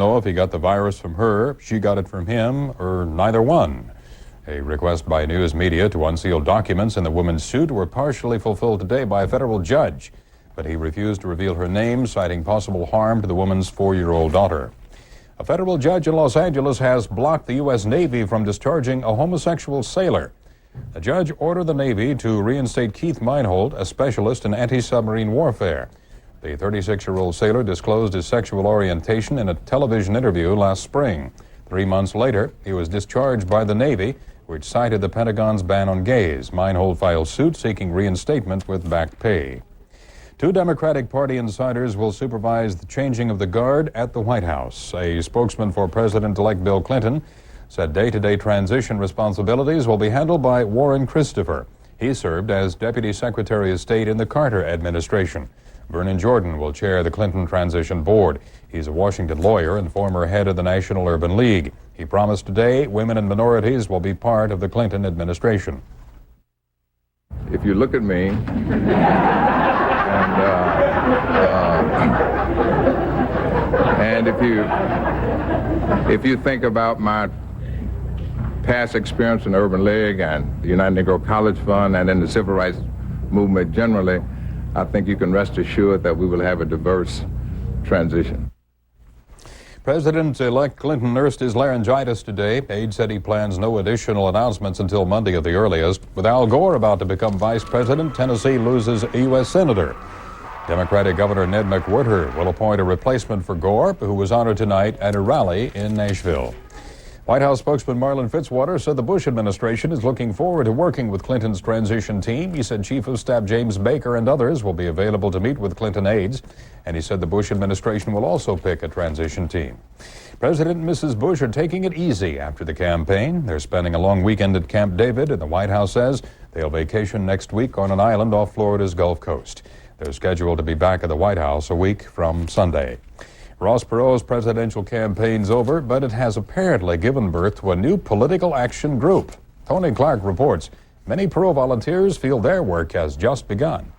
Know if he got the virus from her, she got it from him, or neither one. A request by news media to unseal documents in the woman's suit were partially fulfilled today by a federal judge, but he refused to reveal her name, citing possible harm to the woman's 4-year-old daughter. A federal judge in Los Angeles has blocked the U.S. Navy from discharging a homosexual sailor. The judge ordered the Navy to reinstate Keith Meinhold, a specialist in anti-submarine warfare. The 36-year-old sailor disclosed his sexual orientation in a television interview last spring. 3 months later, he was discharged by the Navy, which cited the Pentagon's ban on gays. Meinhold filed suit seeking reinstatement with back pay. 2 Democratic Party insiders will supervise the changing of the guard at the White House. A spokesman for President-elect Bill Clinton said day-to-day transition responsibilities will be handled by Warren Christopher. He served as Deputy Secretary of State in the Carter administration. Vernon Jordan will chair the Clinton Transition Board. He's a Washington lawyer and former head of the National Urban League. He promised today women and minorities will be part of the Clinton administration. If you look at me, and if you think about my past experience in the Urban League and the United Negro College Fund and in the Civil Rights Movement generally, I think you can rest assured that we will have a diverse transition. President-elect Clinton nursed his laryngitis today. Aide said he plans no additional announcements until Monday at the earliest. With Al Gore about to become vice president, Tennessee loses a U.S. senator. Democratic Governor Ned McWhorter will appoint a replacement for Gore, who was honored tonight at a rally in Nashville. White House spokesman Marlin Fitzwater said the Bush administration is looking forward to working with Clinton's transition team. He said Chief of Staff James Baker and others will be available to meet with Clinton aides, and he said the Bush administration will also pick a transition team. President and Mrs. Bush are taking it easy after the campaign. They're spending a long weekend at Camp David, and the White House says they'll vacation next week on an island off Florida's Gulf Coast. They're scheduled to be back at the White House a week from Sunday. Ross Perot's presidential campaign's over, but it has apparently given birth to a new political action group. Tony Clark reports many Perot volunteers feel their work has just begun.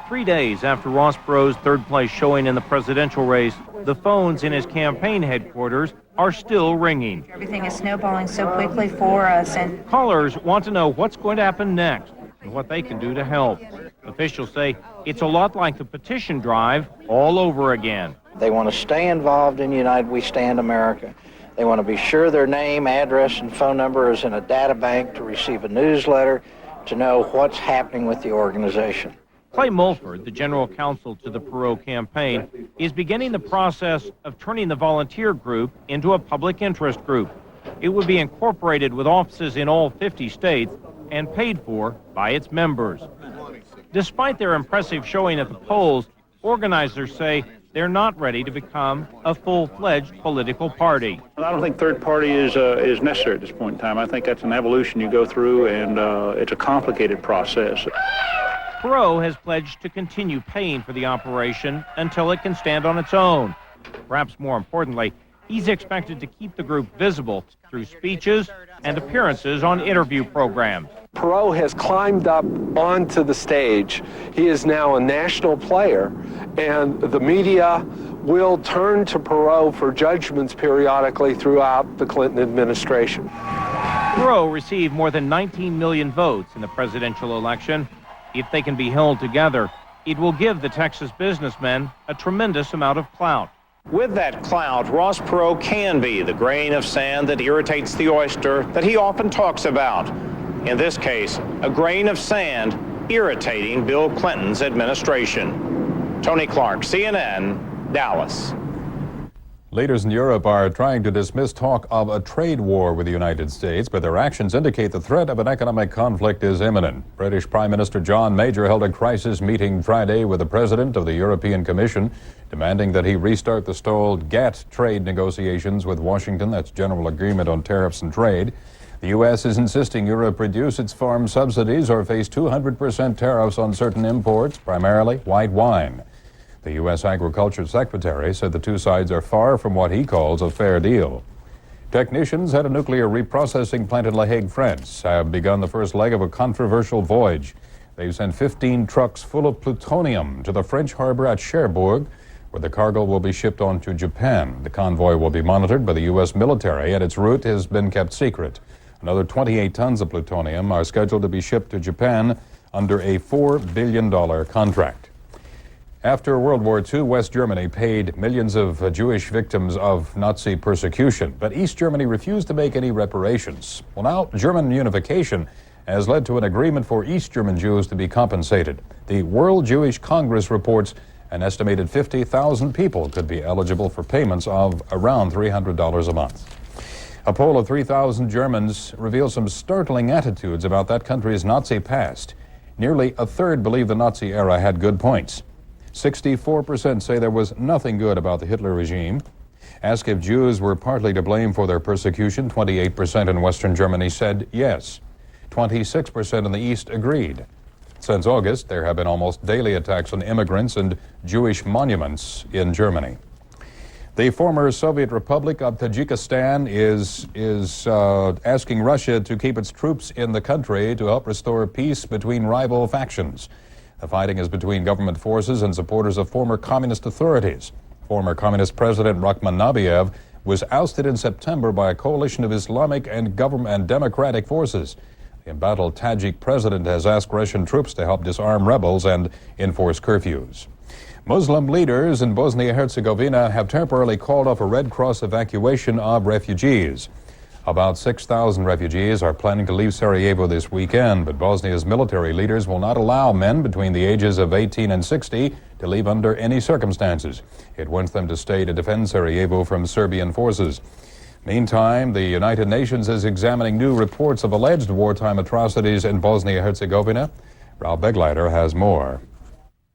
3 days after Ross Perot's third-place showing in the presidential race, the phones in his campaign headquarters are still ringing. Everything is snowballing so quickly for us, and callers want to know what's going to happen next and what they can do to help. Officials say it's a lot like the petition drive all over again. They want to stay involved in United We Stand America. They want to be sure their name, address, and phone number is in a data bank to receive a newsletter to know what's happening with the organization. Clay Mulford, the general counsel to the Perot campaign, is beginning the process of turning the volunteer group into a public interest group. It would be incorporated with offices in all 50 states and paid for by its members. Despite their impressive showing at the polls, organizers say they're not ready to become a full-fledged political party. I don't think third party is necessary at this point in time. I think that's an evolution you go through, and it's a complicated process. Perot has pledged to continue paying for the operation until it can stand on its own. Perhaps more importantly, he's expected to keep the group visible through speeches and appearances on interview programs. Perot has climbed up onto the stage. He is now a national player, and the media will turn to Perot for judgments periodically throughout the Clinton administration. Perot received more than 19 million votes in the presidential election. If they can be held together, it will give the Texas businessmen a tremendous amount of clout. With that clout, Ross Perot can be the grain of sand that irritates the oyster that he often talks about. In this case, a grain of sand irritating Bill Clinton's administration. Tony Clark, CNN, Dallas. Leaders in Europe are trying to dismiss talk of a trade war with the United States, but their actions indicate the threat of an economic conflict is imminent. British Prime Minister John Major held a crisis meeting Friday with the President of the European Commission, demanding that he restart the stalled GATT trade negotiations with Washington. That's General Agreement on Tariffs and Trade. The U.S. is insisting Europe reduce its farm subsidies or face 200% tariffs on certain imports, primarily white wine. The U.S. Agriculture Secretary said the two sides are far from what he calls a fair deal. Technicians at a nuclear reprocessing plant in La Hague, France, have begun the first leg of a controversial voyage. They've sent 15 trucks full of plutonium to the French harbor at Cherbourg, where the cargo will be shipped on to Japan. The convoy will be monitored by the U.S. military, and its route has been kept secret. Another 28 tons of plutonium are scheduled to be shipped to Japan under a $4 billion contract. After World War II, West Germany paid millions of Jewish victims of Nazi persecution, but East Germany refused to make any reparations. Well, now German unification has led to an agreement for East German Jews to be compensated. The World Jewish Congress reports an estimated 50,000 people could be eligible for payments of around $300 a month. A poll of 3,000 Germans reveals some startling attitudes about that country's Nazi past. Nearly a third believe the Nazi era had good points. 64% say there was nothing good about the Hitler regime. Asked if Jews were partly to blame for their persecution, 28% in Western Germany said yes. 26% in the East agreed. Since August, there have been almost daily attacks on immigrants and Jewish monuments in Germany. The former Soviet Republic of Tajikistan is asking Russia to keep its troops in the country to help restore peace between rival factions. The fighting is between government forces and supporters of former communist authorities. Former communist President Rakhmanabiev was ousted in September by a coalition of Islamic and government and democratic forces. The embattled Tajik president has asked Russian troops to help disarm rebels and enforce curfews. Muslim leaders in Bosnia-Herzegovina have temporarily called off a Red Cross evacuation of refugees. About 6,000 refugees are planning to leave Sarajevo this weekend, but Bosnia's military leaders will not allow men between the ages of 18 and 60 to leave under any circumstances. It wants them to stay to defend Sarajevo from Serbian forces. Meantime, the United Nations is examining new reports of alleged wartime atrocities in Bosnia-Herzegovina. Ralph Begleiter has more.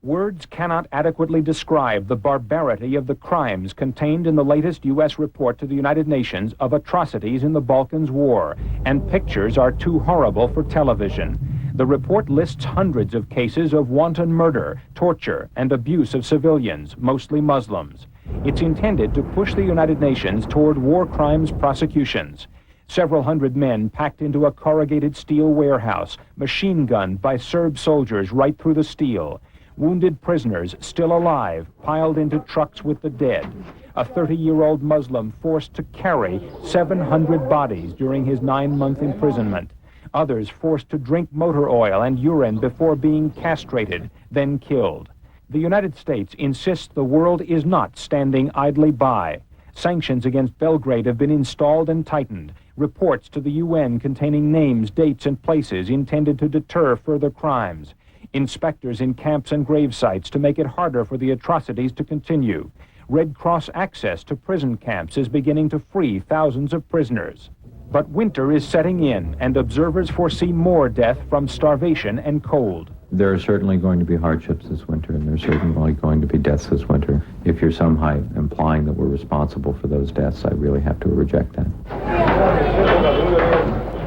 Words cannot adequately describe the barbarity of the crimes contained in the latest U.S. report to the United Nations of atrocities in the Balkans War, and pictures are too horrible for television. The report lists hundreds of cases of wanton murder, torture, and abuse of civilians, mostly Muslims. It's intended to push the United Nations toward war crimes prosecutions. Several hundred men packed into a corrugated steel warehouse, machine-gunned by Serb soldiers right through the steel. Wounded prisoners, still alive, piled into trucks with the dead. A 30-year-old Muslim forced to carry 700 bodies during his 9-month imprisonment. Others forced to drink motor oil and urine before being castrated, then killed. The United States insists the world is not standing idly by. Sanctions against Belgrade have been installed and tightened. Reports to the UN containing names, dates, and places intended to deter further crimes. Inspectors in camps and grave sites to make it harder for the atrocities to continue. Red Cross access to prison camps is beginning to free thousands of prisoners. But winter is setting in, and observers foresee more death from starvation and cold. There are certainly going to be hardships this winter, and there's certainly going to be deaths this winter. If you're somehow implying that we're responsible for those deaths, I really have to reject that.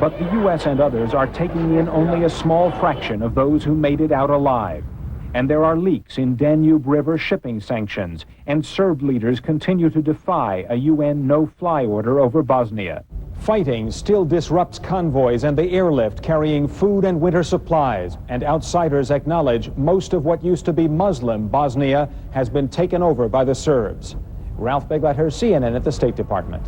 But the U.S. and others are taking in only a small fraction of those who made it out alive. And there are leaks in Danube River shipping sanctions, and Serb leaders continue to defy a UN no-fly order over Bosnia. Fighting still disrupts convoys and the airlift carrying food and winter supplies, and outsiders acknowledge most of what used to be Muslim Bosnia has been taken over by the Serbs. Ralph Begleiter, CNN at the State Department.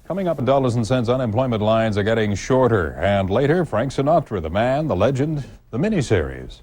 Coming up in dollars and cents, unemployment lines are getting shorter. And later, Frank Sinatra, the man, the legend, the miniseries.